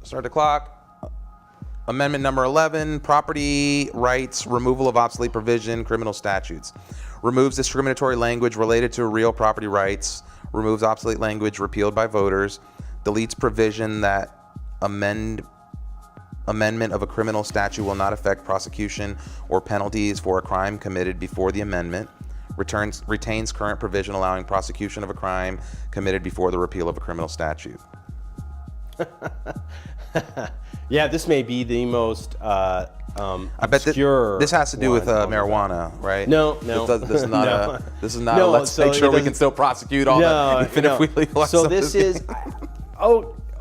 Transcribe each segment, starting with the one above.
Start the clock. Amendment number 11, property rights, removal of obsolete provision, criminal statutes. Removes discriminatory language related to real property rights, removes obsolete language repealed by voters, deletes provision that amendment of a criminal statute will not affect prosecution or penalties for a crime committed before the amendment, retains current provision allowing prosecution of a crime committed before the repeal of a criminal statute. Yeah, this may be the most I bet this has to do with marijuana, right? No. This is not no. This is not. Let's make sure we can still prosecute all that, even if we legalize. So this is.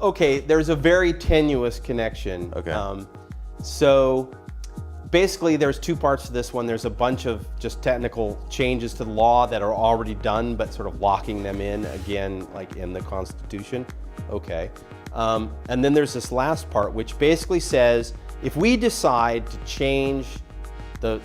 Okay. There's a very tenuous connection. Okay. So basically, there's two parts to this one. There's a bunch of just technical changes to the law that are already done, but sort of locking them in again, like in the Constitution. Okay. And then there's this last part, which basically says if we decide to change the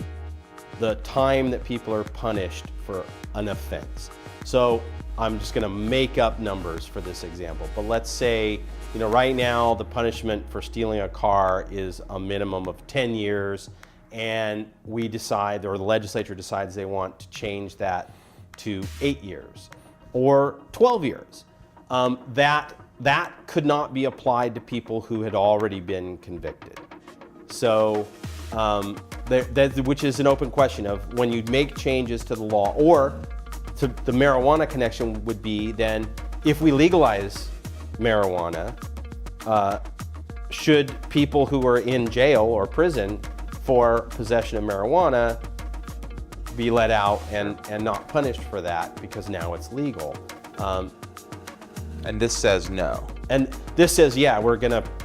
time that people are punished for an offense. So I'm just going to make up numbers for this example, but let's say, right now the punishment for stealing a car is a minimum of 10 years, and we decide, or the legislature decides they want to change that to 8 years or 12 years. That could not be applied to people who had already been convicted. So, which is an open question of when you make changes to the law, or to the marijuana connection would be then if we legalize marijuana, should people who are in jail or prison for possession of marijuana be let out and not punished for that because now it's legal? And this says no. And this says, yeah,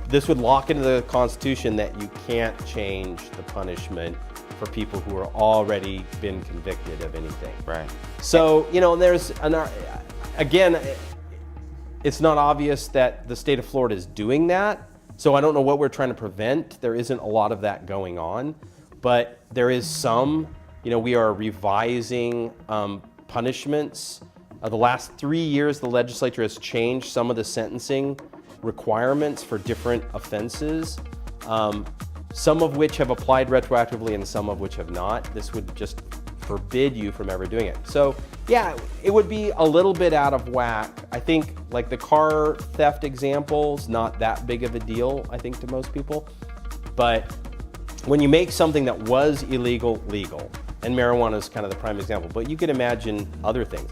this would lock into the Constitution that you can't change the punishment for people who are already been convicted of anything. Right. So, again, it's not obvious that the state of Florida is doing that. So I don't know what we're trying to prevent. There isn't a lot of that going on, but there is some, we are revising punishments. The last 3 years, the legislature has changed some of the sentencing requirements for different offenses, some of which have applied retroactively and some of which have not. This would just forbid you from ever doing it. So yeah, it would be a little bit out of whack. I think like the car theft example's not that big of a deal, I think, to most people. But when you make something that was illegal, legal, and marijuana is kind of the prime example, but you could imagine other things.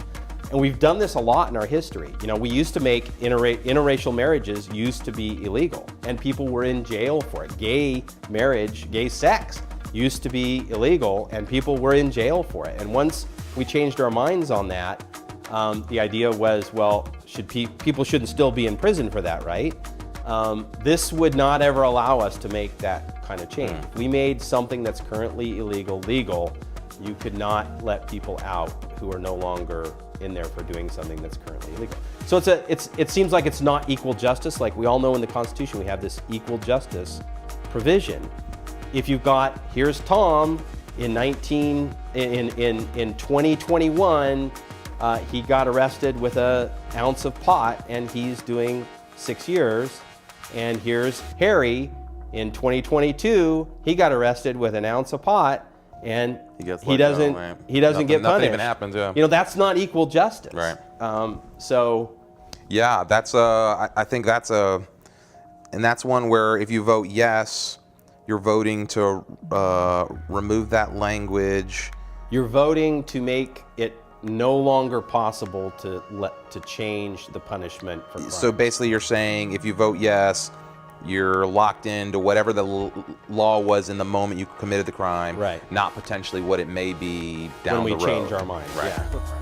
And we've done this a lot in our history. We used to make interracial marriages used to be illegal, and people were in jail for it. Gay marriage, gay sex used to be illegal, and people were in jail for it. And once we changed our minds on that, the idea was, well, people shouldn't still be in prison for that, right? This would not ever allow us to make that kind of change. If we made something that's currently illegal legal, you could not let people out who are no longer in there for doing something that's currently illegal. So it seems like it's not equal justice. Like we all know in the Constitution, we have this equal justice provision. If you've got, here's Tom in 2021, he got arrested with an ounce of pot and he's doing 6 years. And here's Harry in 2022, he got arrested with an ounce of pot and he doesn't get punished. Nothing even happens. Yeah. That's not equal justice. Right. So. Yeah, that's I think that's and that's one where if you vote yes, you're voting to remove that language. You're voting to make it no longer possible to change the punishment for crime. So basically, you're saying if you vote yes, you're locked into whatever the law was in the moment you committed the crime, right? Not potentially what it may be down the road. When we change our mind, right? Yeah.